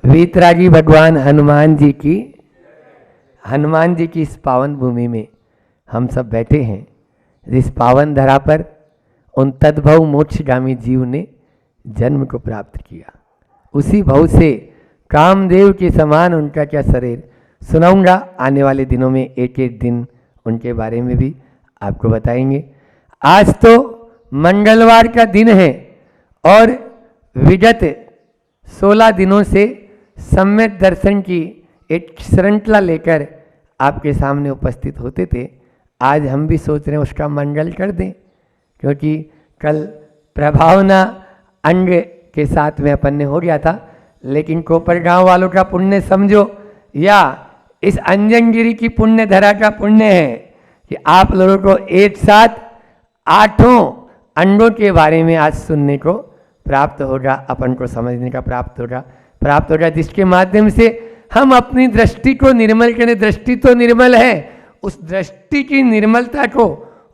वीतरागी भगवान हनुमान जी की इस पावन भूमि में हम सब बैठे हैं। इस पावन धरा पर उन तद्भव मोक्षगामी जीव ने जन्म को प्राप्त किया। उसी भव से कामदेव के समान उनका क्या शरीर, सुनाऊंगा आने वाले दिनों में, एक एक दिन उनके बारे में भी आपको बताएंगे। आज तो मंगलवार का दिन है और विगत 16 दिनों से सम्यक दर्शन की एक श्रृंखला लेकर आपके सामने उपस्थित होते थे। आज हम भी सोच रहे हैं उसका मंगल कर दें, क्योंकि कल प्रभावना अंग के साथ में अपन ने हो गया था, लेकिन कोपर गांव वालों का पुण्य समझो या इस अंजनगिरी की पुण्य धरा का पुण्य है कि आप लोगों को एक साथ 8 अंगों के बारे में आज सुनने को प्राप्त होगा, अपन को समझने का प्राप्त होगा, जिसके माध्यम से हम अपनी दृष्टि को निर्मल करें। दृष्टि तो निर्मल है, उस दृष्टि की निर्मलता को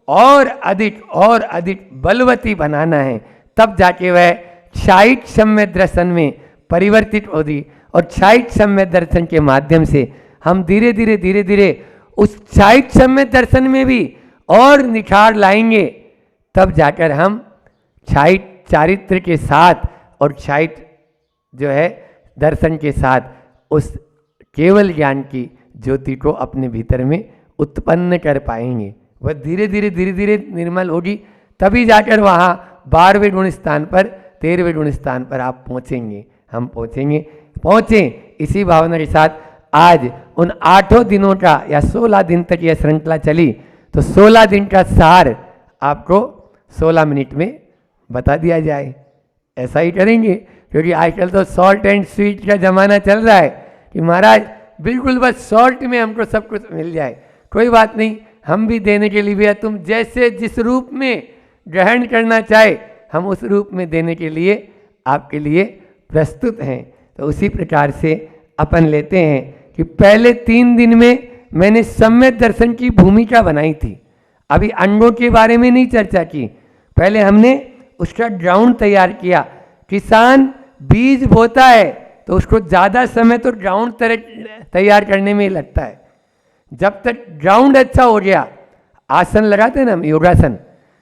और अधिक बलवती बनाना है, तब जाके वह क्षायिक सम्य दर्शन में परिवर्तित होगी। और क्षायिक सम्य दर्शन के माध्यम से हम धीरे धीरे उस क्षायिक सम्य दर्शन में भी और निखार लाएंगे, तब जाकर हम क्षायिक चारित्र के साथ और क्षायिक जो है दर्शन के साथ उस केवल ज्ञान की ज्योति को अपने भीतर में उत्पन्न कर पाएंगे। वह धीरे धीरे निर्मल होगी, तभी जाकर वहाँ 12वें गुण स्थान पर 13वें गुण स्थान पर आप पहुँचेंगे, हम पहुँचे इसी भावना के साथ। आज उन 8 दिनों का या 16 दिन तक यह श्रृंखला चली, तो 16 दिन का सार आपको 16 मिनट में बता दिया जाए। ऐसा ही करेंगे, क्योंकि आजकल तो सॉल्ट एंड स्वीट का ज़माना चल रहा है कि महाराज बिल्कुल बस सॉल्ट में हमको सब कुछ मिल जाए। कोई बात नहीं, हम भी देने के लिए भी, तुम जैसे जिस रूप में ग्रहण करना चाहे हम उस रूप में देने के लिए आपके लिए प्रस्तुत हैं। तो उसी प्रकार से अपन लेते हैं कि पहले 3 दिन में मैंने सम्यक दर्शन की भूमिका बनाई थी। अभी अंगों के बारे में नहीं चर्चा की, पहले हमने उसका ग्राउंड तैयार किया। किसान बीज बोता है तो उसको ज़्यादा समय तो ग्राउंड तैयार करने में ही लगता है। जब तक ग्राउंड अच्छा हो गया, आसन लगाते हैं ना हम, योगासन,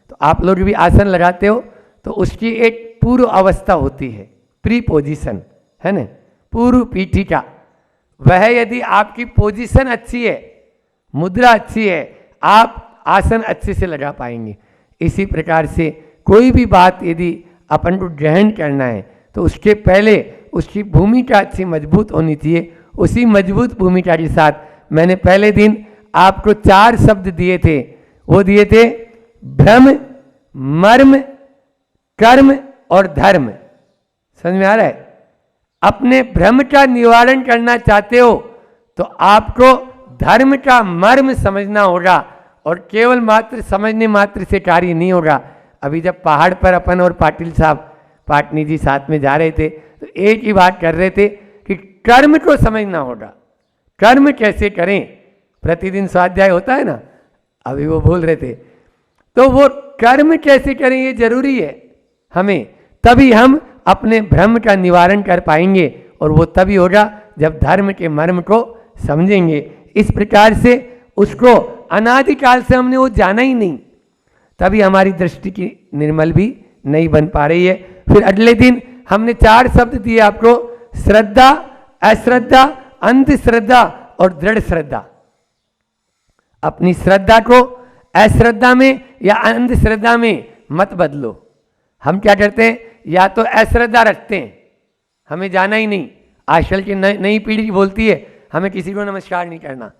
तो आप लोग भी आसन लगाते हो, तो उसकी एक पूर्व अवस्था होती है, प्री पोजीशन है ना, पूर्व पीठिका। वह यदि आपकी पोजीशन अच्छी है, मुद्रा अच्छी है, आप आसन अच्छे से लगा पाएंगे। इसी प्रकार से कोई भी बात यदि अपन को ग्रहण करना है तो उसके पहले उसकी भूमिका अच्छी मजबूत होनी चाहिए। उसी मजबूत भूमिका के साथ मैंने पहले दिन आपको 4 शब्द दिए थे। वो दिए थे भ्रम, मर्म, कर्म और धर्म। समझ में आ रहा है? अपने भ्रम का निवारण करना चाहते हो तो आपको धर्म का मर्म समझना होगा, और केवल मात्र समझने मात्र से कार्य नहीं होगा। अभी जब पहाड़ पर अपन और पाटिल साहब पाटनी जी साथ में जा रहे थे तो एक ही बात कर रहे थे कि कर्म को समझना होगा। कर्म कैसे करें, प्रतिदिन स्वाध्याय होता है ना, अभी वो बोल रहे थे, तो वो कर्म कैसे करें ये जरूरी है हमें, तभी हम अपने भ्रम का निवारण कर पाएंगे। और वो तभी होगा जब धर्म के मर्म को समझेंगे। इस प्रकार से उसको अनादिकाल से हमने वो जाना ही नहीं, तभी हमारी दृष्टि की निर्मल भी नहीं बन पा रही है। फिर अगले दिन हमने 4 शब्द दिए आपको, श्रद्धा, अश्रद्धा, अंधश्रद्धा और दृढ़ श्रद्धा। अपनी श्रद्धा को अश्रद्धा में या अंधश्रद्धा में मत बदलो। हम क्या करते हैं, या तो अश्रद्धा रखते हैं, हमें जाना ही नहीं, आजकल की नई पीढ़ी बोलती है हमें किसी को नमस्कार नहीं करना,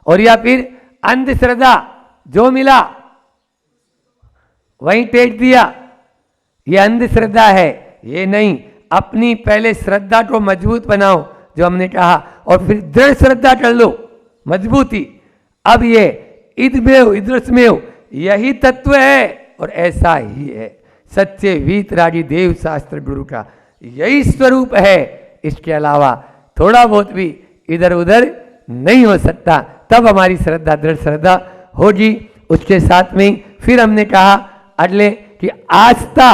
और या फिर अंधश्रद्धा, जो मिला वहीं टेक दिया, ये अंधश्रद्धा है। ये नहीं, अपनी पहले श्रद्धा को मजबूत बनाओ जो हमने कहा, और फिर दृढ़ श्रद्धा कर लो, मजबूती। अब ये इदमेव इदृशमेव यही तत्व है और ऐसा ही है, सच्चे वीतरागी देव शास्त्र गुरु का यही स्वरूप है। इसके अलावा थोड़ा बहुत भी इधर उधर नहीं हो सकता, तब हमारी श्रद्धा दृढ़ श्रद्धा होगी। उसके साथ में फिर हमने कहा अगले कि आस्था,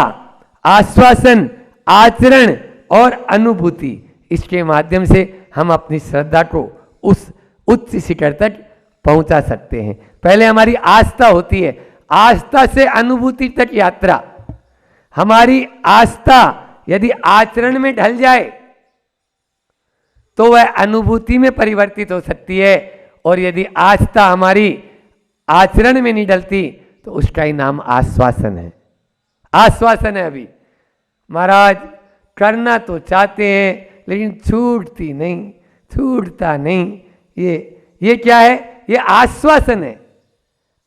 आश्वासन, आचरण और अनुभूति, इसके माध्यम से हम अपनी श्रद्धा को उस उच्च शिखर तक पहुंचा सकते हैं। पहले हमारी आस्था होती है, आस्था से अनुभूति तक यात्रा। हमारी आस्था यदि आचरण में ढल जाए तो वह अनुभूति में परिवर्तित हो सकती है, और यदि आस्था हमारी आचरण में नहीं ढलती तो उसका ही नाम आश्वासन है। आश्वासन है अभी महाराज करना तो चाहते हैं लेकिन छूटती नहीं, छूटता नहीं। ये क्या है? ये आश्वासन है।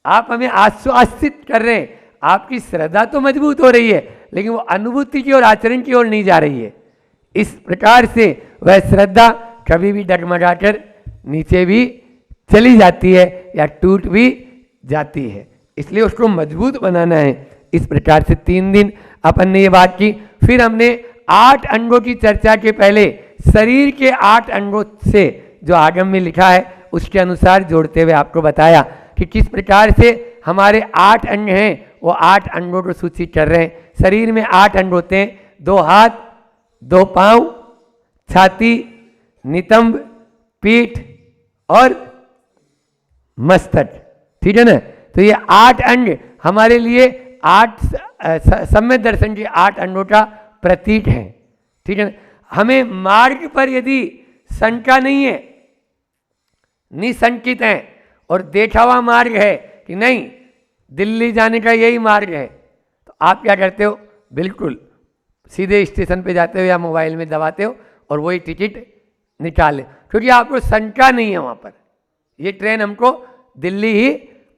आप हमें आश्वासित कर रहे हैं, आपकी श्रद्धा तो मजबूत हो रही है लेकिन वो अनुभूति की और आचरण की ओर नहीं जा रही है। इस प्रकार से वह श्रद्धा कभी भी डगमगाकर नीचे भी चली जाती है या टूट भी जाती है, इसलिए उसको मजबूत बनाना है। इस प्रकार से 3 दिन अपन ने ये बात की। फिर हमने 8 अंगों की चर्चा के पहले शरीर के 8 अंगों से जो आगम में लिखा है उसके अनुसार जोड़ते हुए आपको बताया कि किस प्रकार से हमारे 8 अंग हैं, वो 8 अंगों को सूचित कर रहे हैं। शरीर में 8 अंग होते हैं, 2 हाथ, 2 पांव, छाती, नितंब, पीठ और मस्तक, ठीक है ना। तो ये 8 अंग हमारे लिए 8 सम्यक दर्शन के 8 अंगों का प्रतीक है, ठीक है ना। हमें मार्ग पर यदि शंका नहीं है, निशंकित है और देखा हुआ मार्ग है कि नहीं दिल्ली जाने का यही मार्ग है, तो आप क्या करते हो? बिल्कुल सीधे स्टेशन पे जाते हो या मोबाइल में दबाते हो और वही टिकट निकाल ले, क्योंकि आपको शंका नहीं है वहाँ पर ये ट्रेन हमको दिल्ली ही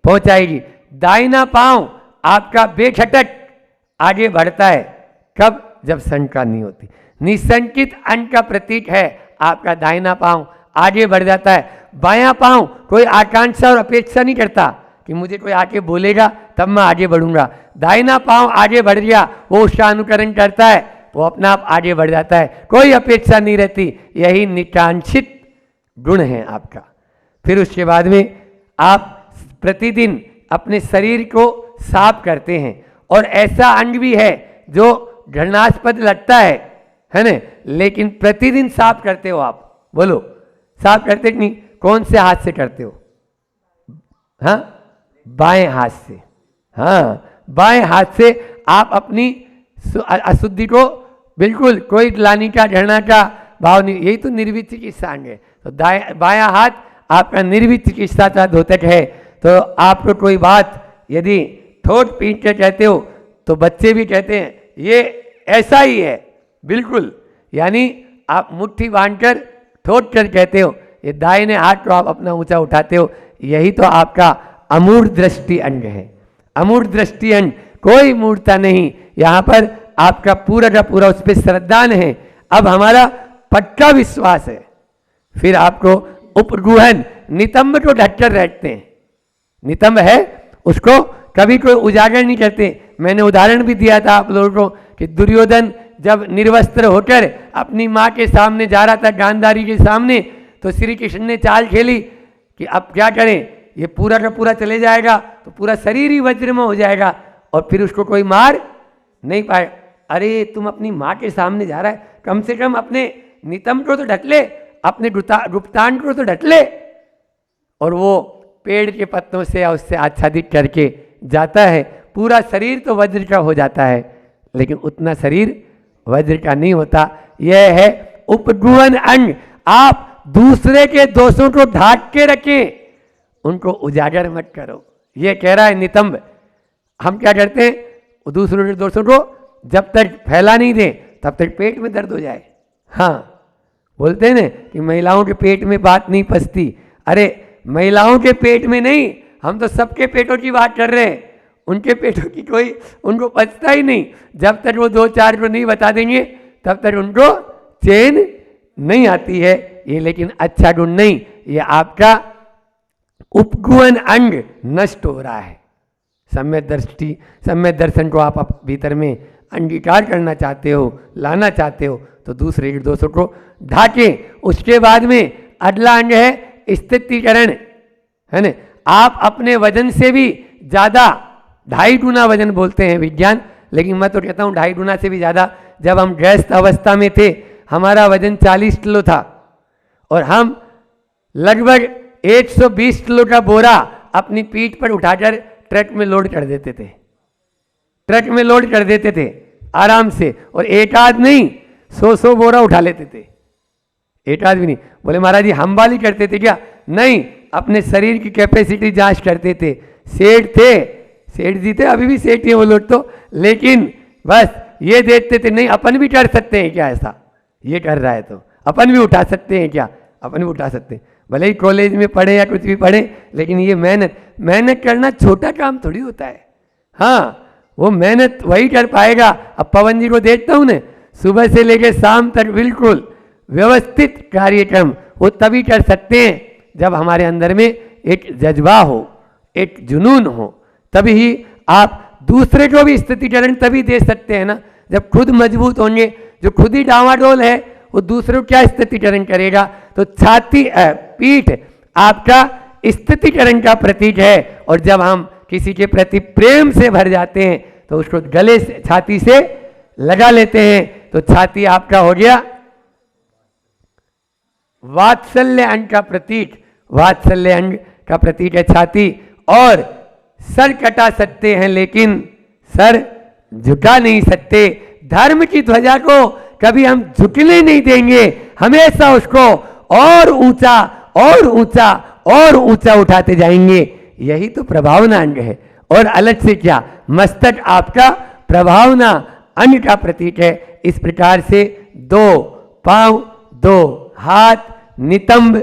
पहुँचाएगी। दाहिना पांव आपका बेखटक आगे बढ़ता है, कब? जब शंका नहीं होती। निशंकित अंग का प्रतीक है आपका दाहिना पांव, आगे बढ़ जाता है। बायां पांव कोई आकांक्षा और अपेक्षा नहीं करता कि मुझे कोई आके बोलेगा तब मैं आगे बढ़ूंगा। दाहिना पांव आगे बढ़ गया, वो उसका अनुकरण करता है, वो अपना आप आगे बढ़ जाता है, कोई अपेक्षा नहीं रहती। यही निकांक्षित गुण है आपका। फिर उसके बाद में आप प्रतिदिन अपने शरीर को साफ करते हैं, और ऐसा अंग भी है जो घृणास्पद लगता है ना, लेकिन प्रतिदिन साफ करते हो आप। बोलो साफ करते कि नहीं? कौन से हाथ से करते हो? हाँ, बाएं हाथ से। हाँ, बाएं हाथ से आप अपनी अशुद्धि को बिल्कुल कोई ग्लानि का घृणा का भाव नहीं, यही तो निर्वित चिकित्सा अंग है। तो बायां हाथ आपका निर्वित चिकित्सा का द्योतक है। तो आपको कोई बात यदि ठोट पीट के कहते हो तो बच्चे भी कहते हैं ये ऐसा ही है, बिल्कुल। यानी आप मुट्ठी बांधकर ठोट कर कहते हो, ये दाहिने हाथ को आप अपना ऊंचा उठाते हो, यही तो आपका अमूढ़ दृष्टि अंग है। अमूढ़ दृष्टि अंग, कोई मूर्ता नहीं, यहाँ पर आपका पूरा का पूरा उस पर श्रद्धान है। अब हमारा पक्का विश्वास है। फिर आपको उपगुहन नितंब को ढककर रखते हैं। नितंब है, उसको कभी कोई उजागर नहीं करते। मैंने उदाहरण भी दिया था आप लोगों को कि दुर्योधन जब निर्वस्त्र होकर अपनी माँ के सामने जा रहा था, गांधारी के सामने, तो श्री कृष्ण ने चाल खेली कि अब क्या करें, ये पूरा का पूरा चले जाएगा तो पूरा शरीर ही वज्र में हो जाएगा और फिर उसको कोई मार नहीं पाए। अरे तुम अपनी माँ के सामने जा रहा है, कम से कम अपने नितंब को तो ढक ले, अपने गुप्तांग को तो ढक ले। और वो पेड़ के पत्तों से या उससे आच्छादित करके जाता है, पूरा शरीर तो वज्र का हो जाता है लेकिन उतना शरीर वज्र का नहीं होता। यह है उपगुहन अंग। आप दूसरे के दोषों को ढाक के रखें, उनको उजागर मत करो, ये कह रहा है नितंब। हम क्या करते हैं, दूसरों के दोषों को जब तक फैला नहीं दें तब तक पेट में दर्द हो जाए। हाँ, बोलते हैं ना कि महिलाओं के पेट में बात नहीं पचती। अरे महिलाओं के पेट में नहीं, हम तो सबके पेटों की बात कर रहे हैं। उनके पेटों की कोई उनको पचता ही नहीं। जब तक वो 2-4 को नहीं बता देंगे तब तक उनको चैन नहीं आती है। ये लेकिन अच्छा गुण नहीं, ये आपका उपगुहन अंग नष्ट हो रहा है। सम्यक दृष्टि, सम्यक दर्शन को आप भीतर में अंगीकार करना चाहते हो, लाना चाहते हो, तो दूसरे के दोषों को ढाके। उसके बाद में अगला अंग है स्थितीकरण, है ना। आप अपने वजन से भी ज़्यादा 2.5 गुना वजन बोलते हैं विज्ञान, लेकिन मैं तो कहता हूँ 2.5 गुना से भी ज़्यादा। जब हम गृहस्थ अवस्था में थे, हमारा वजन 40 किलो था और हम लगभग 120 किलो का बोरा अपनी पीठ पर उठाकर ट्रक में लोड कर देते थे, ट्रक में लोड कर देते थे आराम से। और एक आध नहीं, 100 बोरा उठा लेते थे, एक आध भी नहीं। बोले महाराज जी हम वाली करते थे क्या? नहीं, अपने शरीर की कैपेसिटी जांच करते थे। सेठ थे, सेठ जी थे, अभी भी सेठ ही वो लोग तो, लेकिन बस ये देखते थे नहीं अपन भी कर सकते हैं क्या, ऐसा ये कर रहा है तो अपन भी उठा सकते हैं क्या, अपन भी उठा सकते हैं। भले ही कॉलेज में पढ़े या कुछ भी पढ़े, लेकिन ये मेहनत करना छोटा काम थोड़ी होता है। हाँ, वो मेहनत वही कर पाएगा। अब पवन जी को देखता हूँ ना, सुबह से लेकर शाम तक बिल्कुल व्यवस्थित कार्यक्रम वो तभी कर सकते हैं जब हमारे अंदर में एक जज्बा हो, एक जुनून हो। तभी ही आप दूसरे को भी स्थितिकरण तभी दे सकते हैं ना, जब खुद मजबूत होंगे। जो खुद ही डावाडोल है वो दूसरों को क्या स्थितिकरण करेगा? तो छाती पीठ आपका स्थितिकरण का प्रतीक है। और जब हम किसी के प्रति प्रेम से भर जाते हैं तो उसको गले से, छाती से लगा लेते हैं, तो छाती आपका हो गया वात्सल्य अंग का प्रतीक। वात्सल्य अंग का प्रतीक है छाती। और सर कटा सकते हैं लेकिन सर झुका नहीं सकते। धर्म की ध्वजा को कभी हम झुकने नहीं देंगे, हमेशा उसको और ऊंचा और ऊंचा और ऊंचा उठाते जाएंगे। यही तो प्रभावना अंग है। और अलग से क्या, मस्तक आपका प्रभावना अंग का प्रतीक है। इस प्रकार से 2 पांव, 2 हाथ, नितंब,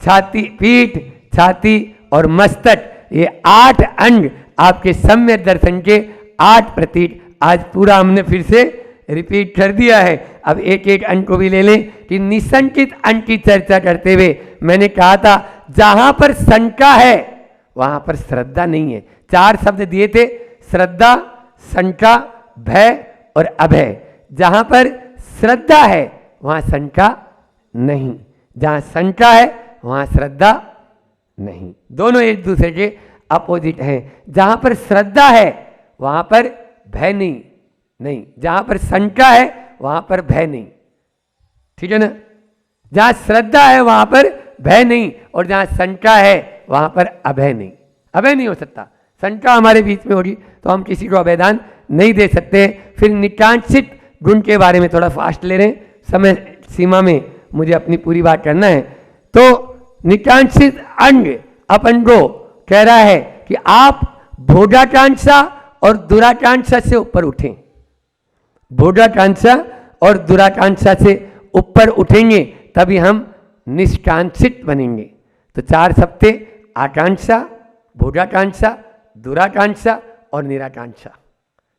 छाती, पीठ, छाती और मस्तक, ये 8 अंग आपके सम्यक दर्शन के 8 प्रतीक आज पूरा हमने फिर से रिपीट कर दिया है। अब एक एक अंग को भी ले लें कि निसंकित अंग की चर्चा करते हुए मैंने कहा था जहां पर शंका है वहां पर श्रद्धा नहीं है। 4 शब्द दिए थे, श्रद्धा, शंका, भय और अभय। जहां पर श्रद्धा है वहां शंका नहीं, जहां शंका है वहां श्रद्धा नहीं। दोनों एक दूसरे के अपोजिट हैं। जहां पर श्रद्धा है वहां पर भय नहीं, जहां पर शंका है वहां पर भय नहीं, ठीक है ना। जहां श्रद्धा है वहां पर भय नहीं, और जहां शंका है वहां पर अभय नहीं। अभय नहीं हो सकता, शंका हमारे बीच में होगी तो हम किसी को अभयदान नहीं दे सकते। फिर निकांक्षित गुण के बारे में थोड़ा फास्ट ले रहे हैं, समय सीमा में मुझे अपनी पूरी बात करना है। तो निकांक्षित अंग अपन को कह रहा है कि आप भोगाकांक्षा और दुराकांक्षा से ऊपर उठें। भोगाकांक्षा और दुराकांक्षा से ऊपर उठेंगे तभी हम निष्कांक्षित बनेंगे। तो 4 शब्द थे, आकांक्षा, भोगाकांक्षा, दुराकांक्षा और निराकांक्षा।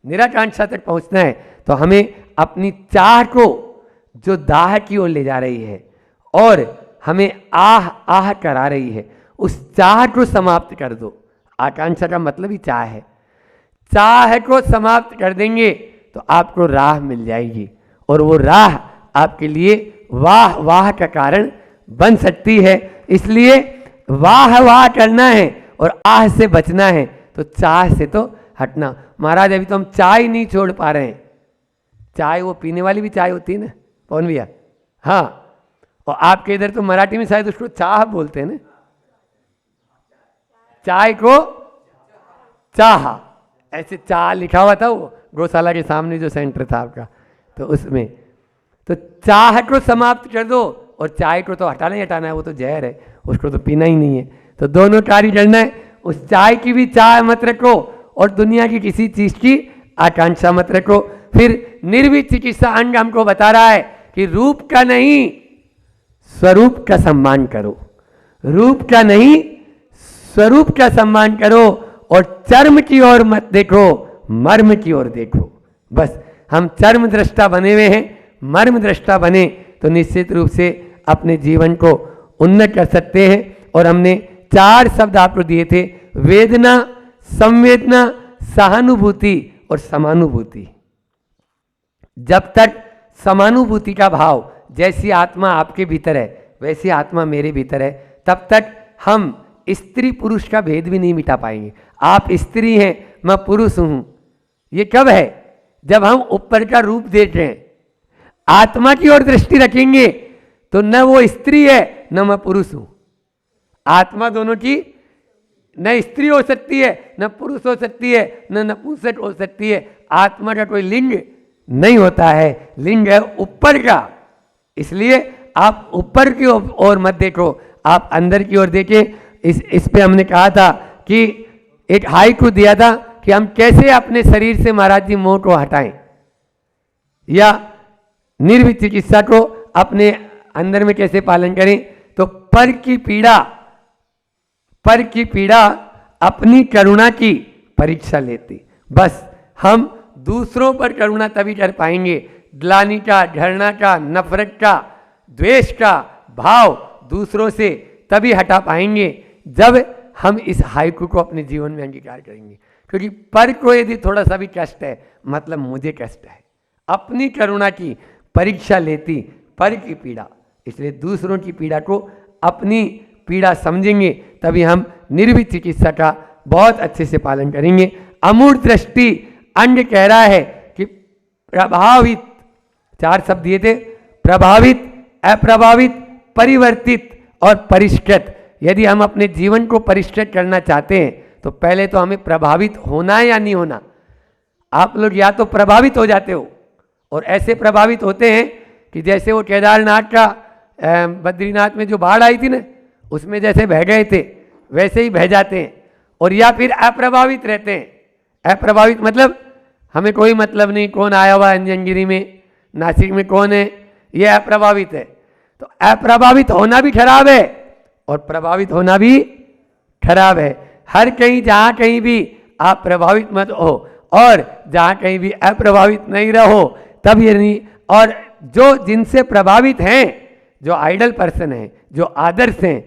निराकांक्षा तक पहुंचना है तो हमें अपनी चाह को जो दाह की ओर ले जा रही है और हमें आह आह करा रही है, उस चाह को समाप्त कर दो। आकांक्षा का मतलब ही चाह है। चाह को समाप्त कर देंगे तो आपको राह मिल जाएगी, और वो राह आपके लिए वाह वाह का कारण बन सकती है। इसलिए वाह वाह करना है और आह से बचना है तो चाह से तो हटना। महाराज अभी तो हम चाय नहीं छोड़ पा रहे हैं। चाय वो पीने वाली भी चाय होती है ना पवन भैया, हाँ, और आपके इधर तो मराठी में शायद उसको चाह बोलते हैं ना, चाय को चाह, ऐसे चाह लिखा हुआ था वो गौशाला के सामने जो सेंटर था आपका, तो उसमें तो चाह को समाप्त कर दो, और चाय को तो हटाना ही हटाना है, वो तो जहर है, उसको तो पीना ही नहीं है। तो दोनों कार्य करना है। उस चाय की भी चाह मत रखो और दुनिया की किसी चीज की आकांक्षा मत रखो। फिर निर्वित चिकित्सा अंग हमको बता रहा है कि रूप का नहीं स्वरूप का सम्मान करो, रूप का नहीं स्वरूप का सम्मान करो, और चर्म की ओर मत देखो, मर्म की ओर देखो। बस हम चर्म दृष्टा बने हुए हैं, मर्म दृष्टा बने तो निश्चित रूप से अपने जीवन को उन्नत कर सकते हैं। और हमने 4 शब्द आपको दिए थे, वेदना, संवेदना, सहानुभूति और समानुभूति। जब तक समानुभूति का भाव, जैसी आत्मा आपके भीतर है वैसी आत्मा मेरे भीतर है, तब तक हम स्त्री पुरुष का भेद भी नहीं मिटा पाएंगे। आप स्त्री हैं, मैं पुरुष हूं, ये कब है? जब हम ऊपर का रूप देख रहे हैं। आत्मा की ओर दृष्टि रखेंगे तो न वो स्त्री है न मैं पुरुष हूं। आत्मा दोनों की न स्त्री हो सकती है न पुरुष हो सकती है न नपुंसक हो सकती है। आत्मा का कोई लिंग नहीं होता है, लिंग है ऊपर का। इसलिए आप ऊपर की ओर मत देखो, आप अंदर की ओर देखें। इस पे हमने कहा था कि एक हाइकू दिया था कि हम कैसे अपने शरीर से महाराज जी मोह को हटाएं, या निर्वित चिकित्सा को अपने अंदर में कैसे पालन करें। तो पर की पीड़ा अपनी करुणा की परीक्षा लेती। बस हम दूसरों पर करुणा तभी कर पाएंगे, ग्लानि का, घृणा का, नफरत का, द्वेष का भाव दूसरों से तभी हटा पाएंगे जब हम इस हाइकू को अपने जीवन में अंगीकार करेंगे। क्योंकि पर को यदि थोड़ा सा भी कष्ट है, मतलब मुझे कष्ट है। अपनी करुणा की परीक्षा लेती पर की पीड़ा। इसलिए दूसरों की पीड़ा को अपनी पीड़ा समझेंगे तभी हम निर्वित चिकित्सा का बहुत अच्छे से पालन करेंगे। अमूर्त दृष्टि अंग कह रहा है कि प्रभावित, 4 शब्द दिए थे, प्रभावित, अप्रभावित, परिवर्तित और परिष्कृत। यदि हम अपने जीवन को परिष्कृत करना चाहते हैं तो पहले तो हमें प्रभावित होना है या नहीं होना। आप लोग या तो प्रभावित हो जाते हो, और ऐसे प्रभावित होते हैं कि जैसे वो केदारनाथ का बद्रीनाथ में जो बाढ़ आई थी ना, उसमें जैसे बह गए थे वैसे ही बह जाते हैं। और या फिर अप्रभावित रहते हैं। अप्रभावित मतलब हमें कोई मतलब नहीं, कौन आया हुआ अंजनगिरी में, नासिक में कौन है, ये अप्रभावित है। तो अप्रभावित होना भी खराब है और प्रभावित होना भी खराब है। हर कहीं जहाँ कहीं भी आप प्रभावित मत हो और जहाँ कहीं भी अप्रभावित नहीं रहो, तब ये नहीं। और जो जिनसे प्रभावित हैं, जो आइडल पर्सन हैं, जो आदर्श हैं,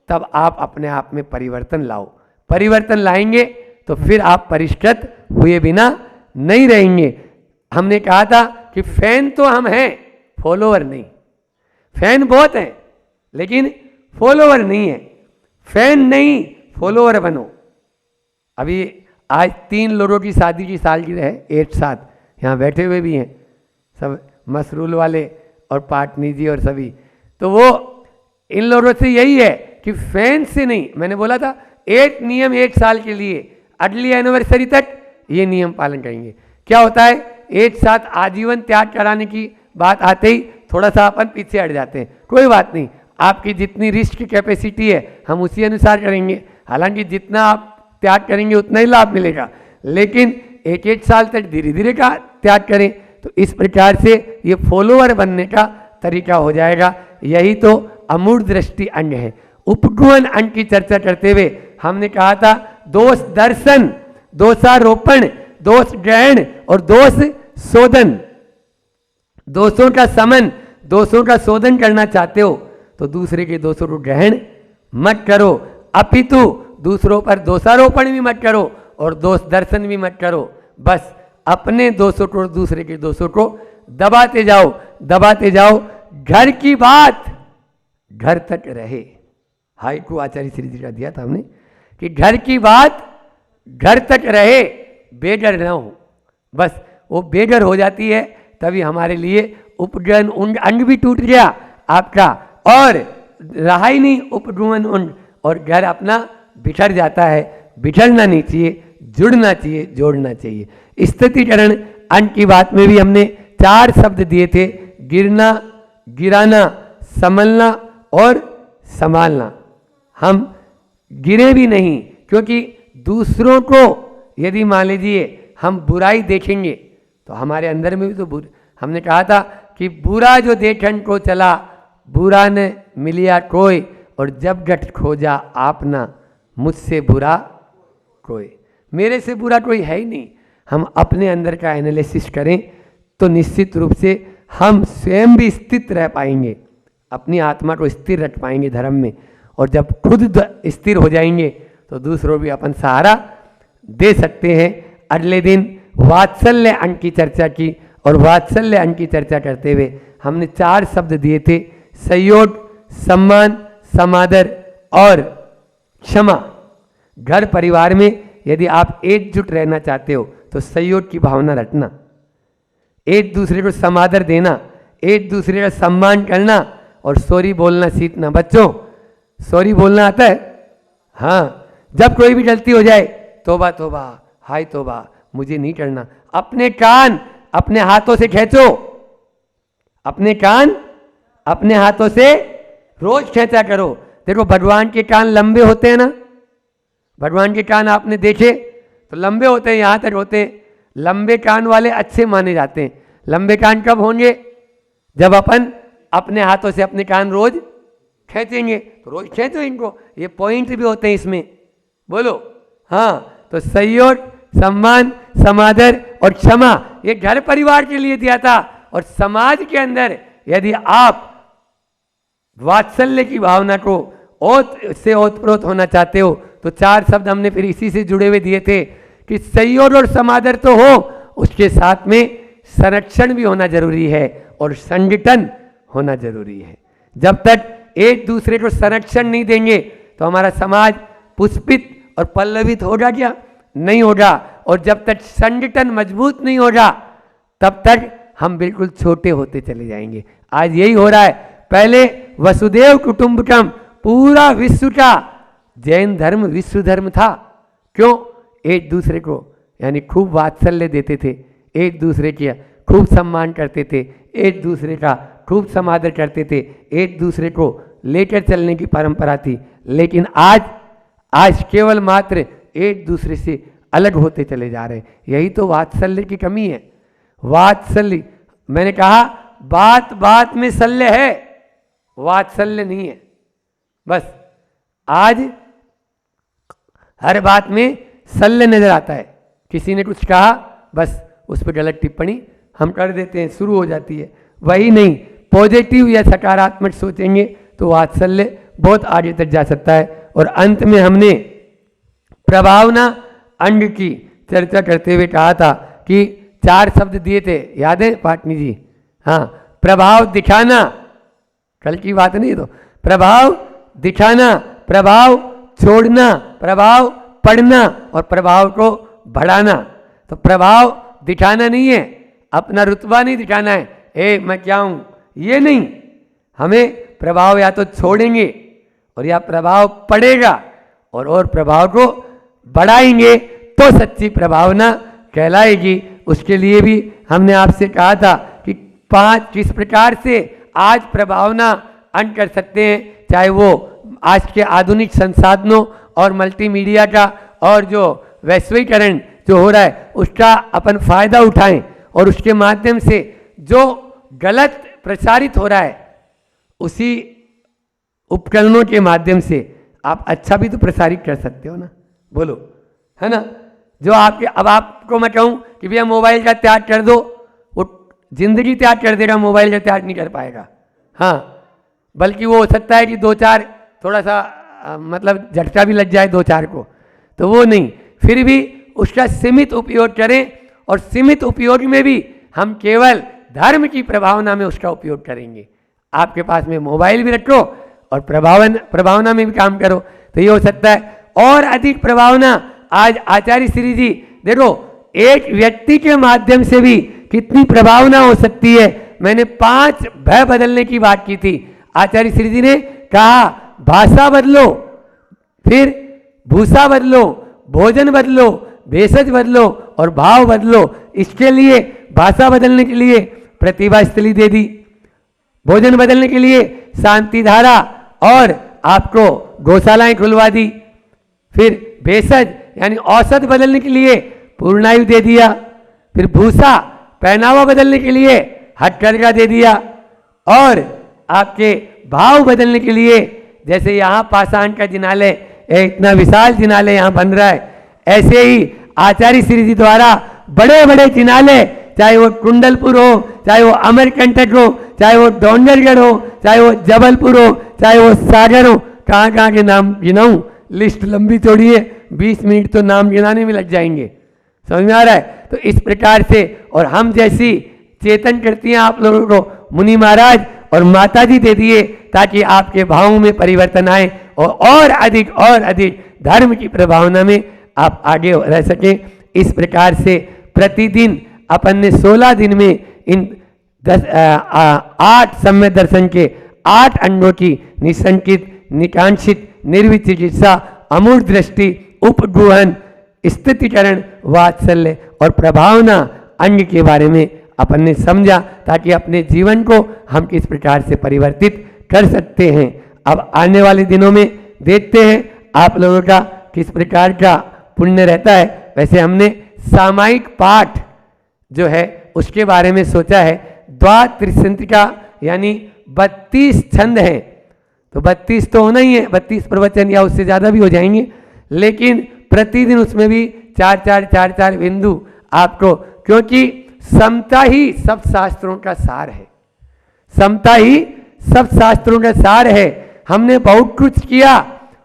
तब आप अपने आप में परिवर्तन लाओ। परिवर्तन लाएंगे तो फिर आप परिष्कृत हुए बिना नहीं रहेंगे। हमने कहा था कि फैन तो हम हैं, फॉलोवर नहीं। फैन बहुत हैं लेकिन फॉलोवर नहीं है। फैन नहीं, फॉलोवर बनो। अभी आज 3 लोगों की शादी की सालगिरह है, एक साथ यहाँ बैठे हुए भी हैं सब, मसरूल वाले और पाटनी जी और सभी। तो वो इन लोगों से यही है कि फैन से नहीं, मैंने बोला था एक नियम 1 साल के लिए, अगली एनिवर्सरी तक ये नियम पालन करेंगे। क्या होता है, एक साथ आजीवन त्याग कराने की बात आते ही थोड़ा सा अपन पीछे हट जाते हैं। कोई बात नहीं, आपकी जितनी रिस्क कैपेसिटी है हम उसी अनुसार करेंगे। हालांकि जितना आप त्याग करेंगे उतना ही लाभ मिलेगा, लेकिन 1 साल तक धीरे धीरे का त्याग करें। तो इस प्रकार से ये फॉलोअर बनने का तरीका हो जाएगा। यही तो अमूर्त दृष्टि अंग है। उपगुण अंग की चर्चा करते हुए हमने कहा था दोष दर्शन, दोषारोपण, दोष ग्रहण और दोष शोधन। दोषों का समन, दोषों का शोधन करना चाहते हो तो दूसरे के दोषों को ग्रहण मत करो, अपितु दूसरों पर दोषारोपण भी मत करो और दोष दर्शन भी मत करो। बस अपने दोषों को, दूसरे के दोषों को दबाते जाओ, दबाते जाओ। घर की बात घर तक रहे। हाइकू आचार्य श्री जी का दिया था हमने कि घर की बात घर तक रहे, बेघर न हो। बस वो बेघर हो जाती है तभी हमारे लिए उपगण अंग भी टूट गया आपका, और रहा ही नहीं उपगुण अंग, और घर अपना बिखर जाता है। बिखरना नहीं चाहिए, जुड़ना चाहिए, जोड़ना चाहिए। स्थितिकरण अंग की बात में भी हमने 4 शब्द दिए थे, गिरना, गिराना, संभलना और संभालना। हम गिरे भी नहीं, क्योंकि दूसरों को यदि मान लीजिए हम बुराई देखेंगे तो हमारे अंदर में भी तो हमने कहा था कि बुरा जो देखन को चला, बुरा न मिलिया कोई, और जब गठ खोजा आपना, मुझसे बुरा कोई। मेरे से बुरा कोई है ही नहीं। हम अपने अंदर का एनालिसिस करें तो निश्चित रूप से हम स्वयं भी स्थित रह पाएंगे, अपनी आत्मा को स्थिर रख पाएंगे धर्म में। और जब खुद स्थिर हो जाएंगे तो दूसरों भी अपन सहारा दे सकते हैं। अगले दिन वात्सल्य अंग की चर्चा की, और वात्सल्य अंग की चर्चा करते हुए हमने 4 शब्द दिए थे, सहयोग, सम्मान, समादर और क्षमा। घर परिवार में यदि आप एकजुट रहना चाहते हो तो सहयोग की भावना रखना, एक दूसरे को समादर देना, एक दूसरे का सम्मान करना और सॉरी बोलना सीखना। बच्चों सॉरी बोलना आता है? हाँ, जब कोई भी गलती हो जाए, तोबा तोबा, हाय तोबा, मुझे नहीं करना। अपने कान अपने हाथों से खींचो, अपने कान अपने हाथों से रोज खींचा करो। देखो भगवान के कान लंबे होते हैं ना, भगवान के कान आपने देखे तो लंबे होते हैं, यहाँ तक होते हैं। लंबे कान वाले अच्छे माने जाते हैं। लंबे कान कब होंगे? जब अपन अपने हाथों से अपने कान रोज खींचेंगे। तो रोज खींचो इनको, ये पॉइंट भी होते हैं इसमें। बोलो हाँ। तो सहयोग, सम्मान, समादर और क्षमा ये घर परिवार के लिए दिया था। और समाज के अंदर यदि आप वात्सल्य की भावना को ओत से ओतप्रोत होना चाहते हो तो 4 शब्द हमने फिर इसी से जुड़े हुए दिए थे कि सहयोग और समादर तो हो, उसके साथ में संरक्षण भी होना जरूरी है और संगठन होना जरूरी है। जब तक एक दूसरे को संरक्षण नहीं देंगे तो हमारा समाज पुष्पित और पल्लवित होगा क्या? नहीं होगा। और जब तक संगठन मजबूत नहीं होगा तब तक हम बिल्कुल छोटे होते चले जाएंगे। आज यही हो रहा है। पहले वसुदेव कुटुंबकम, पूरा विश्व का जैन धर्म विश्व धर्म था। क्यों? एक दूसरे को यानी खूब वात्सल्य देते थे, एक दूसरे की खूब सम्मान करते थे, एक दूसरे का खूब समादर करते थे, एक दूसरे को लेकर चलने की परंपरा थी। लेकिन आज केवल मात्र एक दूसरे से अलग होते चले जा रहे हैं। यही तो वात्सल्य की कमी है। वात्सल्य, मैंने कहा बात बात में शल्य है, वात्सल्य नहीं है। बस आज हर बात में शल्य नजर आता है। किसी ने कुछ कहा, बस उस पर गलत टिप्पणी हम कर देते हैं, शुरू हो जाती है। वही नहीं, पॉजिटिव या सकारात्मक सोचेंगे तो वात्सल्य बहुत आगे तक जा सकता है। और अंत में हमने प्रभावना अंग की चर्चा करते हुए कहा था कि 4 शब्द दिए थे, याद है पाटनी जी? हाँ, प्रभाव दिखाना, कल की बात नहीं तो, प्रभाव दिखाना, प्रभाव छोड़ना, प्रभाव पढ़ना और प्रभाव को बढ़ाना। तो प्रभाव दिखाना नहीं है, अपना रुतबा नहीं दिखाना है, मैं क्या हूं, ये नहीं। हमें प्रभाव या तो छोड़ेंगे और या प्रभाव पड़ेगा और प्रभाव को बढ़ाएंगे तो सच्ची प्रभावना कहलाएगी। उसके लिए भी हमने आपसे कहा था कि 5 किस प्रकार से आज प्रभावना अंग कर सकते हैं, चाहे वो आज के आधुनिक संसाधनों और मल्टीमीडिया का और जो वैश्वीकरण जो हो रहा है उसका अपन फायदा उठाएं और उसके माध्यम से जो गलत प्रसारित हो रहा है उसी उपकरणों के माध्यम से आप अच्छा भी तो प्रसारित कर सकते हो ना। बोलो, है ना? जो आपके, अब आपको मैं कहूं कि भैया मोबाइल का त्याग कर दो, वो जिंदगी त्याग कर देगा, मोबाइल का त्याग नहीं कर पाएगा। हाँ, बल्कि वो हो सकता है कि 2-4 थोड़ा सा मतलब झटका भी लग जाए 2-4 को, तो वो नहीं, फिर भी उसका सीमित उपयोग करें। और सीमित उपयोग में भी हम केवल धर्म की प्रभावना में उसका उपयोग करेंगे। आपके पास में मोबाइल भी रखो और प्रभावना में भी काम करो, तो ये हो सकता है। और अधिक प्रभावना, आज आचार्य श्री जी देखो, एक व्यक्ति के माध्यम से भी कितनी प्रभावना हो सकती है। मैंने 5 भय बदलने की बात की थी। आचार्य श्री जी ने कहा भाषा बदलो, फिर भूषा बदलो, भोजन बदलो, भेषज बदलो और भाव बदलो। इसके लिए भाषा बदलने के लिए प्रतिभा स्थली दे दी, भोजन बदलने के लिए शांति धारा और आपको गौशालाएं खुलवा दी, फिर भेषज यानी औषध बदलने के लिए पूर्णायु दे दिया, फिर भूषा पहनावा बदलने के लिए हथकरघा दे दिया, और आपके भाव बदलने के लिए जैसे यहाँ पाषाण का जिनालय, इतना विशाल जिनालय यहाँ बन रहा है, ऐसे ही आचार्य श्री जी द्वारा बड़े बड़े जिनालय, चाहे वो कुंडलपुर हो, चाहे वो अमरकंटक हो, चाहे वो डोंगरगढ़ हो, चाहे वो जबलपुर हो, चाहे वो सागर हो, कहाँ के नाम गिनाऊं, लिस्ट लंबी चौड़ी है, 20 मिनट तो नाम गिनाने में लग जाएंगे। समझ में आ रहा है? तो इस प्रकार से, और हम जैसी चेतन करती हैं आप लोगों को मुनि महाराज और माता जी दे दिए, ताकि आपके भावों में परिवर्तन आए और अधिक धर्म की प्रभावना में आप आगे रह सकें। इस प्रकार से प्रतिदिन अपन ने 16 दिन में इन 8 सम्य दर्शन के 8 अंगों की निसंकित, निकांक्षित, निर्विचिकित्सा, अमूर्त दृष्टि, उपगुहन, स्थितिकरण, वात्सल्य और प्रभावना अंग के बारे में अपन ने समझा, ताकि अपने जीवन को हम किस प्रकार से परिवर्तित कर सकते हैं। अब आने वाले दिनों में देखते हैं आप लोगों का किस प्रकार का पुण्य रहता है। वैसे हमने सामायिक पाठ जो है उसके बारे में सोचा है। द्वात्रिशंतिका यानी 32 छंद हैं, तो 32 तो होना ही है, 32 प्रवचन या उससे ज़्यादा भी हो जाएंगे, लेकिन प्रतिदिन उसमें भी 4-4 बिंदु आपको, क्योंकि समता ही सब शास्त्रों का सार है। समता ही सब शास्त्रों का सार है। हमने बहुत कुछ किया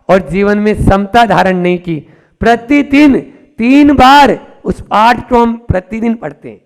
और जीवन में समता धारण नहीं की। प्रतिदिन 3 बार उस पाठ को हम प्रतिदिन पढ़ते हैं,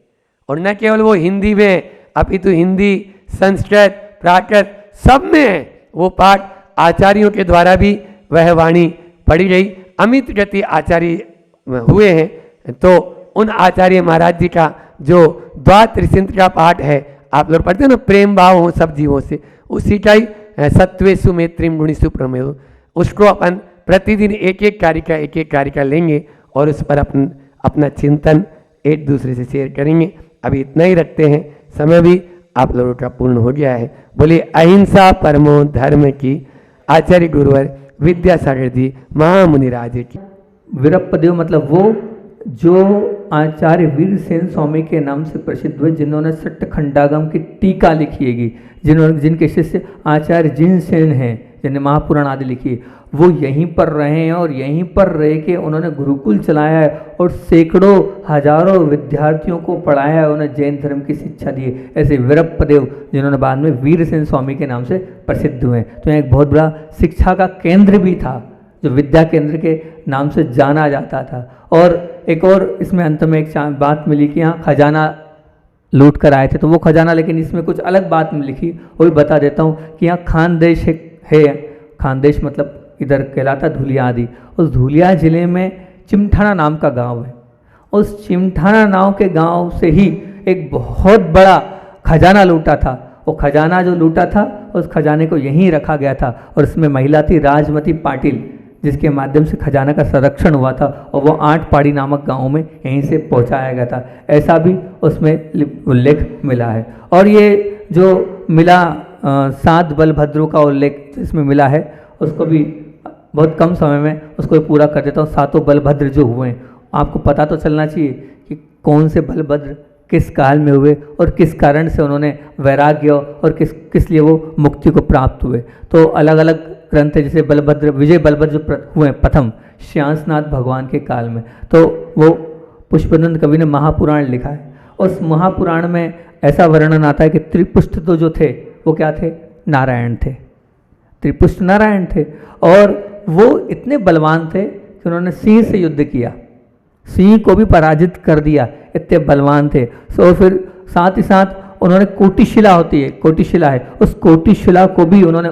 और न केवल वो हिंदी में, अपितु हिंदी, संस्कृत, प्राकृत सब में है वो पाठ। आचार्यों के द्वारा भी वह वाणी पढ़ी गई। अमित गति आचार्य हुए हैं, तो उन आचार्य महाराज जी का जो द्वात्रिशंत का पाठ है आप लोग पढ़ते हैं ना, प्रेम भाव हो सब जीवों से, उसी का ही सत्वेषु मैत्रीम गुणेषु प्रमेयो, उसको अपन प्रतिदिन एक एक कारिका लेंगे और उस पर अपना चिंतन एक दूसरे से शेयर करेंगे। अभी इतना ही रखते हैं, समय भी आप लोगों का पूर्ण हो गया है। बोलिए अहिंसा परमो धर्म की, आचार्य गुरुवर विद्यासागर जी महामुनिराज की। वीरप्पदेव मतलब वो जो आचार्य वीरसेन स्वामी के नाम से प्रसिद्ध हुए, जिन्होंने सट्टखंडागम की टीका लिखी है, जिनके शिष्य आचार्य जिनसेन हैं, जिन्होंने महापुराण आदि लिखी, वो यहीं पर रहे हैं और यहीं पर रह के उन्होंने गुरुकुल चलाया है और सैकड़ों हजारों विद्यार्थियों को पढ़ाया है, उन्हें जैन धर्म की शिक्षा दी है। ऐसे वीरप्पदेव जिन्होंने बाद में वीरसेन स्वामी के नाम से प्रसिद्ध हुए हैं। तो यहाँ एक बहुत बड़ा शिक्षा का केंद्र भी था, जो विद्या केंद्र के नाम से जाना जाता था। और एक और इसमें अंत में एक बात मिली कि यहाँ खजाना लूट कर आए थे, तो वो खजाना, लेकिन इसमें कुछ अलग बात में लिखी, वो भी बता देता हूँ कि यहाँ खानदेश है। खानदेश मतलब इधर कहलाता धुलिया आदि। उस धुलिया जिले में चिमठाना नाम का गांव है। उस चिमठाना नाम के गांव से ही एक बहुत बड़ा खजाना लूटा था। वो खजाना जो लूटा था, उस खजाने को यहीं रखा गया था, और उसमें महिला थी राजमती पाटिल, जिसके माध्यम से खजाना का संरक्षण हुआ था, और वो 8 पाड़ी नामक गांव में यहीं से पहुंचाया गया था। ऐसा भी उसमें उल्लेख मिला है। और ये जो मिला 7 बलभद्रों का उल्लेख इसमें मिला है, उसको भी बहुत कम समय में उसको पूरा कर देता हूँ। 7 बलभद्र जो हुए हैं, आपको पता तो चलना चाहिए कि कौन से बलभद्र किस काल में हुए और किस कारण से उन्होंने वैराग्य और किस लिए वो मुक्ति को प्राप्त हुए। तो अलग अलग ग्रंथ है, जैसे बलभद्र, विजय बलभद्र जो हुए प्रथम श्यासनाथ भगवान के काल में, तो वो पुष्पनंद कवि ने महापुराण लिखा है। उस महापुराण में ऐसा वर्णन आता है कि त्रिपुष्ट तो जो थे वो क्या थे, नारायण थे। त्रिपुष्ट नारायण थे, और वो इतने बलवान थे कि उन्होंने सिंह से युद्ध किया, सिंह को भी पराजित कर दिया, इतने बलवान थे। सो फिर साथ ही साथ उन्होंने कोटिशिला होती है, कोटिशिला है, उस कोटिशिला को भी उन्होंने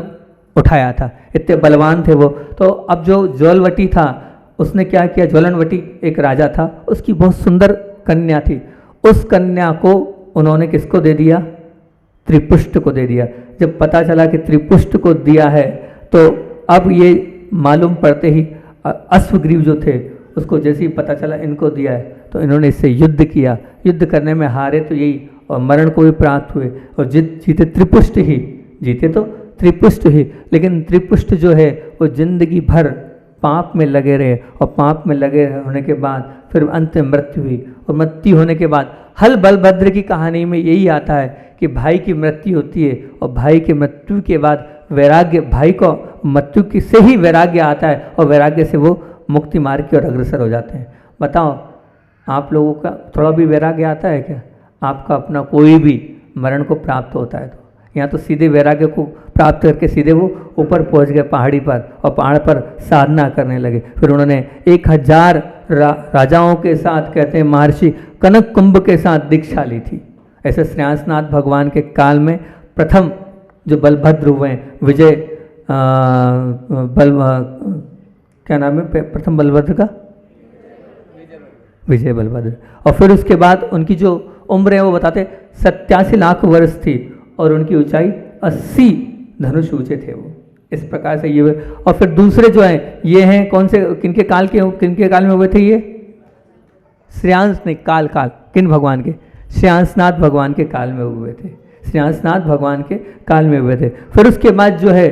उठाया था, इतने बलवान थे वो। तो अब जो ज्वलवटी था, उसने क्या किया, ज्वलनवटी एक राजा था, उसकी बहुत सुंदर कन्या थी, उस कन्या को उन्होंने किसको दे दिया, त्रिपुष्ट को दे दिया। जब पता चला कि त्रिपुष्ट को दिया है, तो अब ये मालूम पड़ते ही अश्वग्रीव जो थे, उसको जैसे ही पता चला इनको दिया है, तो इन्होंने इससे युद्ध किया। युद्ध करने में हारे तो यही, और मरण को भी प्राप्त हुए, और जीते त्रिपुष्ट ही, जीते तो त्रिपुष्ट ही। लेकिन त्रिपुष्ट जो है वो जिंदगी भर पाप में लगे रहे, और पाप में लगे होने के बाद फिर अंत में मृत्यु हुई, और मृत्यु होने के बाद हल बलभद्र की कहानी में यही आता है कि भाई की मृत्यु होती है, और भाई की मृत्यु के बाद वैराग्य, भाई को मृत्यु की से ही वैराग्य आता है, और वैराग्य से वो मुक्ति मार्ग की ओर अग्रसर हो जाते हैं। बताओ आप लोगों का थोड़ा भी वैराग्य आता है क्या? आपका अपना कोई भी मरण को प्राप्त होता है, तो यहाँ तो सीधे वैराग्य को प्राप्त करके सीधे वो ऊपर पहुँच गए पहाड़ी पर, और पहाड़ पर साधना करने लगे। फिर उन्होंने 1000 राजाओं के साथ, कहते हैं महर्षि कनक कुंभ के साथ दीक्षा ली थी। ऐसे श्रेयांसनाथ भगवान के काल में प्रथम जो बलभद्र हुए हैं, विजय क्या नाम है प्रथम बलभद्र का, विजय बलभद्र। और फिर उसके बाद उनकी जो उम्र है वो बताते 87 लाख वर्ष थी और उनकी ऊंचाई 80 धनुष ऊंचे थे वो। इस प्रकार से ये हुए। और फिर दूसरे जो हैं ये हैं कौन से, किनके काल में हुए थे ये? श्रेयांश नहीं, काल किन भगवान के? श्रेयांशनाथ भगवान के काल में हुए थे। श्रेयांशनाथ भगवान के काल में हुए थे। फिर उसके बाद जो है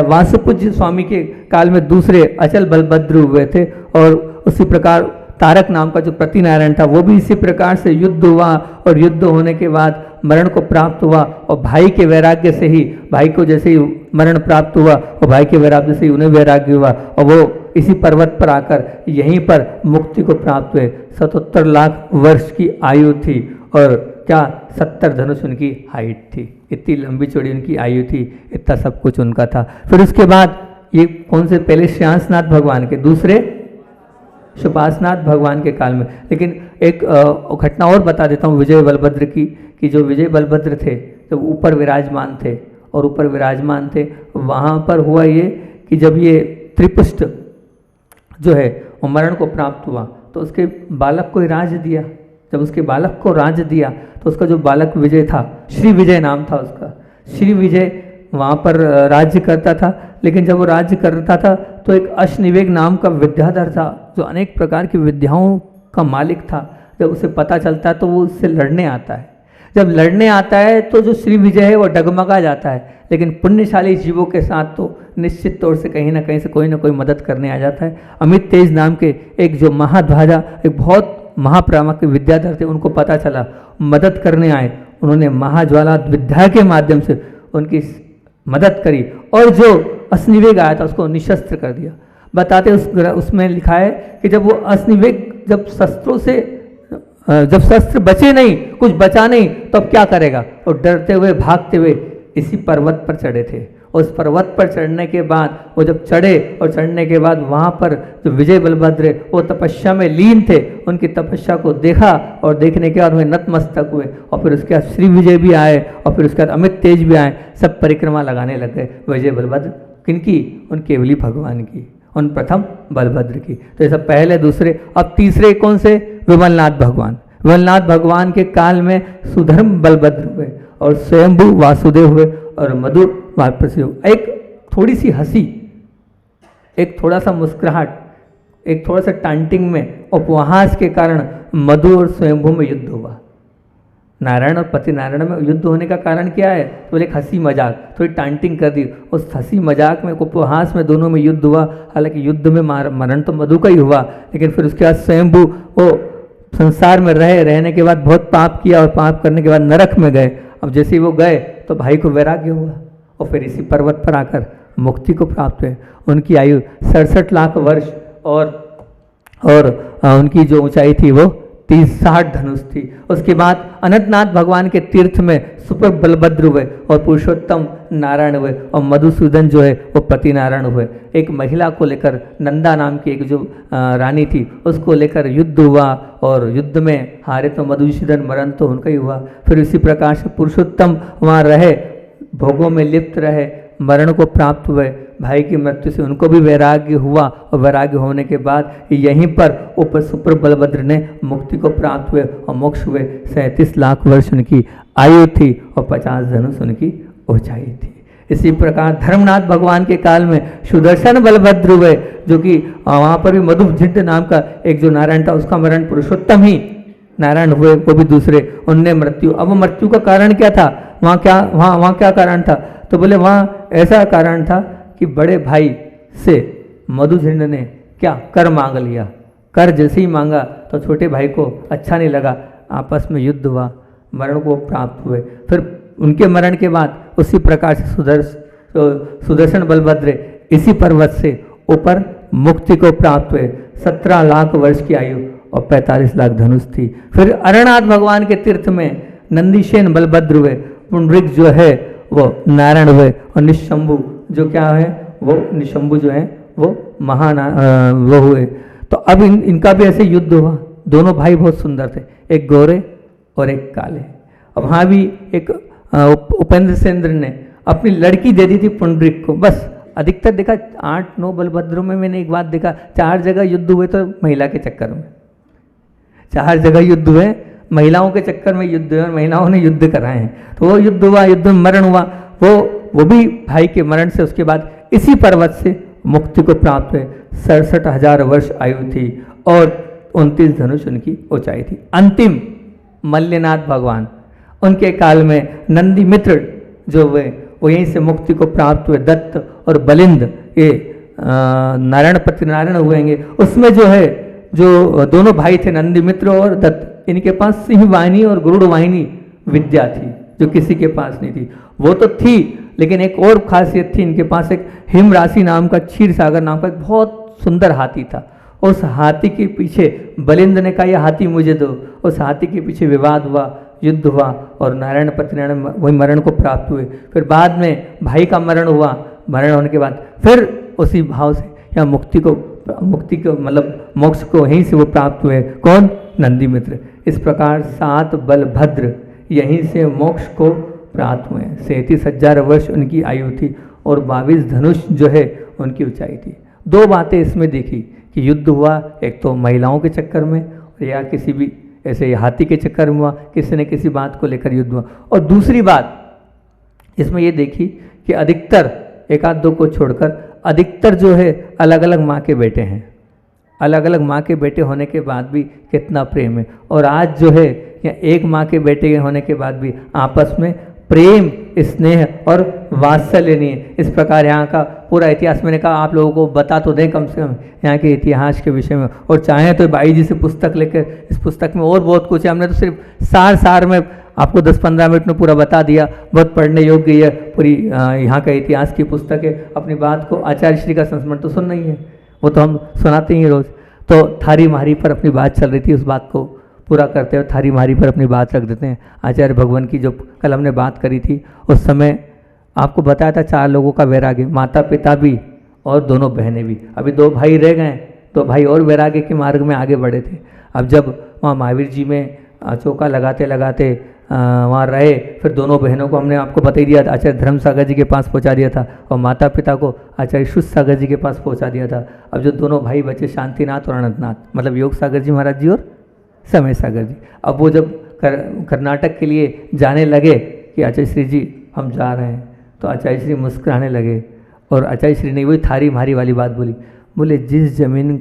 वासुपूज्य स्वामी के काल में दूसरे अचल बलभद्र हुए थे। और उसी प्रकार तारक नाम का जो प्रतिनारायण था वो भी इसी प्रकार से युद्ध हुआ और युद्ध होने के बाद मरण को प्राप्त हुआ। और भाई के वैराग्य से ही, भाई को जैसे ही मरण प्राप्त हुआ और भाई के वैराग्य से ही उन्हें वैराग्य हुआ और वो इसी पर्वत पर आकर यहीं पर मुक्ति को प्राप्त हुए। 77 लाख वर्ष की आयु थी और क्या 70 धनुष उनकी हाइट थी। इतनी लंबी चौड़ी उनकी आयु थी, इतना सब कुछ उनका था। फिर उसके बाद ये कौन से? पहले श्रेयांशनाथ भगवान के, दूसरे सुपासनाथ भगवान के काल में। लेकिन एक घटना और बता देता हूँ विजय बलभद्र की, कि जो विजय बलभद्र थे जब ऊपर विराजमान थे और ऊपर विराजमान थे, वहाँ पर हुआ ये कि जब ये त्रिपुष्ट जो है वो मरण को प्राप्त हुआ तो उसके बालक को ही राज दिया। जब उसके बालक को राज दिया तो उसका जो बालक विजय था, श्री विजय नाम था उसका, श्री विजय वहाँ पर राज्य करता था। लेकिन जब वो राज्य करता था तो एक अश्निवेग नाम का विद्याधर था जो अनेक प्रकार की विद्याओं का मालिक था। जब उसे पता चलता है तो वो उससे लड़ने आता है। जब लड़ने आता है तो जो श्री विजय है वो डगमगा जाता है। लेकिन पुण्यशाली जीवों के साथ तो निश्चित तौर से कहीं ना कहीं से कोई ना कोई मदद करने आ जाता है। अमित तेज नाम के एक जो महाध्वजा, एक बहुत महाप्रामा के विद्याधर थे, उनको पता चला, मदद करने आए। उन्होंने महाज्वाला विद्या के माध्यम से उनकी मदद करी और जो अश्निवेग आया था उसको निशस्त्र कर दिया। बताते उसमें लिखा है कि जब वो अश्निवेग, जब शस्त्रों से, जब शस्त्र बचे नहीं, कुछ बचा नहीं, तो अब क्या करेगा? और डरते हुए भागते हुए इसी पर्वत पर चढ़े थे। उस पर्वत पर चढ़ने के बाद वो जब चढ़े और चढ़ने के बाद वहाँ पर जो विजय बलभद्र वो तपस्या में लीन थे, उनकी तपस्या को देखा और देखने के बाद वे नतमस्तक हुए। और फिर उसके बाद श्री विजय भी आए और फिर उसके बाद अमित तेज भी आए। सब परिक्रमा लगाने लग गए विजय बलभद्र किनकी? उन केवली भगवान की, उन प्रथम बलभद्र की। तो ये सब पहले दूसरे। अब तीसरे कौन से? विमलनाथ भगवान। विमलनाथ भगवान के काल में सुधर्म बलभद्र हुए और स्वयंभू वासुदेव हुए और मधु वापसी हुए। एक थोड़ी सी हंसी, एक थोड़ा सा मुस्कुराहट, एक थोड़ा सा टांटिंग में उपहास के कारण मधु और स्वयंभू में युद्ध हुआ। नारायण और पति नारायण में युद्ध होने का कारण क्या है? तो बोले एक हंसी मजाक, थोड़ी टांटिंग कर दी। उस हंसी मजाक में, उपहास में दोनों में युद्ध हुआ। हालांकि युद्ध में मरण तो मधु का ही हुआ, लेकिन फिर उसके बाद स्वयंभू वो संसार में रहने के बाद बहुत पाप किया और पाप करने के बाद नरक में गए। अब जैसे ही वो गए तो भाई को वैराग्य हुआ और फिर इसी पर्वत पर आकर मुक्ति को प्राप्त हुए। उनकी आयु 67 लाख वर्ष और उनकी जो ऊंचाई थी वो 60 धनुष थी। उसके बाद अनंतनाथ भगवान के तीर्थ में सुपर बलभद्र हुए और पुरुषोत्तम नारायण हुए और मधुसूदन जो है वो पति नारायण हुए। एक महिला को लेकर, नंदा नाम की एक जो रानी थी, उसको लेकर युद्ध हुआ और युद्ध में हारे तो मधुसूदन, मरण तो उनका ही हुआ। फिर इसी प्रकार से पुरुषोत्तम वहाँ रहे, भोगों में लिप्त रहे, मरण को प्राप्त हुए। भाई की मृत्यु से उनको भी वैराग्य हुआ और वैराग्य होने के बाद यहीं पर ऊपर सुपर बलभद्र ने मुक्ति को प्राप्त हुए और मोक्ष हुए। 37 लाख वर्ष उनकी आयु थी और 50 धनुष उनकी ऊंचाई थी। इसी प्रकार धर्मनाथ भगवान के काल में सुदर्शन बलभद्र हुए, जो कि वहाँ पर भी मधुजिंड नाम का एक जो नारायण था उसका मरण पुरुषोत्तम ही नारायण हुए, वो भी दूसरे, उनने मृत्यु। अब मृत्यु का कारण क्या था? वहाँ क्या कारण था? तो बोले वहाँ ऐसा कारण था कि बड़े भाई से मधुजिंड ने क्या कर मांग लिया। कर जैसे ही मांगा तो छोटे भाई को अच्छा नहीं लगा, आपस में युद्ध हुआ, मरण को प्राप्त हुए। फिर उनके मरण के बाद उसी प्रकार से सुदर्शन बलभद्र इसी पर्वत से ऊपर मुक्ति को प्राप्त हुए। 17 लाख वर्ष की आयु और 45 लाख धनुष थी। फिर अरनाथ भगवान के तीर्थ में नंदीशेन बलभद्र हुए, पुंडरीक जो है वो नारायण हुए और निशंभु जो क्या है वो निशंभु जो है वो वो हुए। तो अब इनका भी ऐसे युद्ध हुआ। दोनों भाई बहुत सुंदर थे, एक गोरे और एक काले। अब वहाँ भी एक उपेंद्र सेंद्र ने अपनी लड़की दे दी थी पुंडरीक को। बस अधिकतर देखा 8-9 बलभद्रों में मैंने एक बात देखा, 4 जगह युद्ध हुए तो महिला के चक्कर में, 4 जगह युद्ध हुए महिलाओं के चक्कर में युद्ध हुए, महिलाओं ने युद्ध कराए हैं। तो वो युद्ध हुआ, युद्ध में मरण हुआ, वो भी भाई के मरण से उसके बाद इसी पर्वत से मुक्ति को प्राप्त हुए। 67,000 वर्ष आयु थी और 29 धनुष उनकी ऊंचाई थी। अंतिम मल्लनाथ भगवान, उनके काल में नंदी मित्र जो हुए वो यहीं से मुक्ति को प्राप्त हुए। दत्त और बलिंद ये नारायण पतिनारायण हुएंगे। उसमें जो है जो दोनों भाई थे नंदी मित्र और दत्त, इनके पास सिंह वाहिनी और गरुड़ वाहिनी विद्या थी जो किसी के पास नहीं थी। वो तो थी, लेकिन एक और खासियत थी, इनके पास एक हिम राशि नाम का, क्षीर सागर नाम का एक बहुत सुंदर हाथी था। उस हाथी के पीछे बलिंद ने कहा यह हाथी मुझे दो। उस हाथी के पीछे विवाद हुआ, युद्ध हुआ और नारायण पतिनारायण वही मरण को प्राप्त हुए। फिर बाद में भाई का मरण हुआ, मरण होने के बाद फिर उसी भाव से या मुक्ति को मतलब मोक्ष को यहीं से वो प्राप्त हुए। कौन? नंदी मित्र। इस प्रकार 7 बलभद्र यहीं से मोक्ष को प्राप्त हुए। 37,000 वर्ष उनकी आयु थी और 22 धनुष जो है उनकी ऊंचाई थी। 2 बातें इसमें देखी कि युद्ध हुआ, एक तो महिलाओं के चक्कर में या किसी भी ऐसे हाथी के चक्कर में हुआ, किसी न किसी बात को लेकर युद्ध हुआ। और दूसरी बात इसमें ये देखी कि अधिकतर, एक आध दो को छोड़कर अधिकतर जो है अलग अलग माँ के बेटे हैं। अलग अलग माँ के बेटे होने के बाद भी कितना प्रेम है। और आज जो है या एक माँ के बेटे होने के बाद भी आपस में प्रेम, स्नेह और वात्सल्य नहीं है। इस प्रकार यहाँ का पूरा इतिहास मैंने कहा आप लोगों को बता तो दें कम से कम यहाँ के इतिहास के विषय में। और चाहें तो बाई जी से पुस्तक लेकर, इस पुस्तक में और बहुत कुछ है। हमने तो सिर्फ सार में आपको 10-15 मिनट में पूरा बता दिया। बहुत पढ़ने योग्य है पूरी यहाँ का इतिहास की पुस्तक है। अपनी बात को आचार्य श्री का संस्मरण तो सुनना ही है, वो तो हम सुनाते ही रोज़। तो थारी मारी पर अपनी बात चल रही थी, उस बात को पूरा करते हुए थारी मारी पर अपनी बात रख देते हैं। आचार्य भगवान की जो कल हमने बात करी थी, उस समय आपको बताया था 4 लोगों का वैराग्य, माता पिता भी और दोनों बहनें भी। अभी 2 भाई रह गए, 2 भाई और वैराग्य के मार्ग में आगे बढ़े थे। अब जब वहाँ महावीर जी में चौका लगाते लगाते वहाँ रहे, फिर दोनों बहनों को हमने आपको बता ही दिया था, आचार्य धर्म सागर जी के पास पहुँचा दिया था और माता पिता को आचार्य शुद्ध सागर जी के पास पहुँचा दिया था। अब जो दोनों भाई बचे शांतिनाथ और अनंतनाथ, मतलब योग सागर जी महाराज जी और समय सागर जी, अब वो जब कर्नाटक के लिए जाने लगे कि आचार्य श्री जी हम जा रहे हैं, तो आचार्य श्री मुस्कुराने लगे और आचार्य श्री ने वही थारी मारी वाली बात बोली। बोले जिस ज़मीन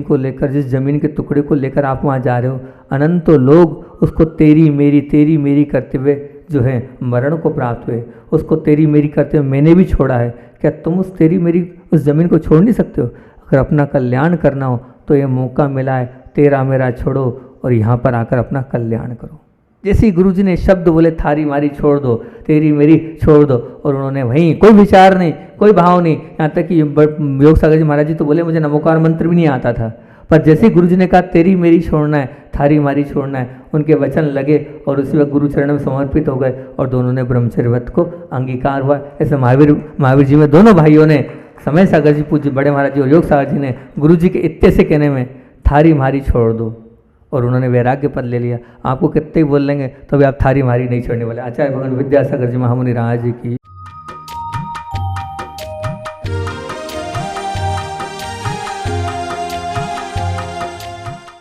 को लेकर, जिस ज़मीन के टुकड़े को लेकर आप वहाँ जा रहे हो, अनंतों लोग उसको तेरी मेरी करते हुए जो है मरण को प्राप्त हुए। उसको तेरी मेरी करते हुए मैंने भी छोड़ा है। क्या तुम उस तेरी मेरी उस ज़मीन को छोड़ नहीं सकते हो? अगर अपना कल्याण करना हो तो ये मौका मिला है, तेरा मेरा छोड़ो और यहाँ पर आकर अपना कल्याण करो। जैसे ही गुरु जी ने शब्द बोले थारी मारी छोड़ दो, तेरी मेरी छोड़ दो, और उन्होंने वहीं कोई विचार नहीं, कोई भाव नहीं। यहाँ तक कि योग सागर जी महाराज जी तो बोले मुझे नमोकार मंत्र भी नहीं आता था, पर जैसे ही गुरु जी ने कहा तेरी मेरी छोड़ना है, थारी मारी छोड़ना है, उनके वचन लगे और उसी वक्त गुरु चरण में समर्पित हो गए और दोनों ने ब्रह्मचर्य व्रत को अंगीकार हुआ। ऐसे महावीर जी में दोनों भाइयों ने, समय सागर जी पूज्य बड़े महाराज जी और योग सागर जी ने गुरु जी के इत्ते से कहने में थारी मारी छोड़ दो और उन्होंने वैराग्य पद ले लिया। आपको कितने ही बोल लेंगे तो भी आप थारी मारी नहीं छोड़ने वाले। आचार्य भगवान विद्यासागर जी महामुनि राज जी की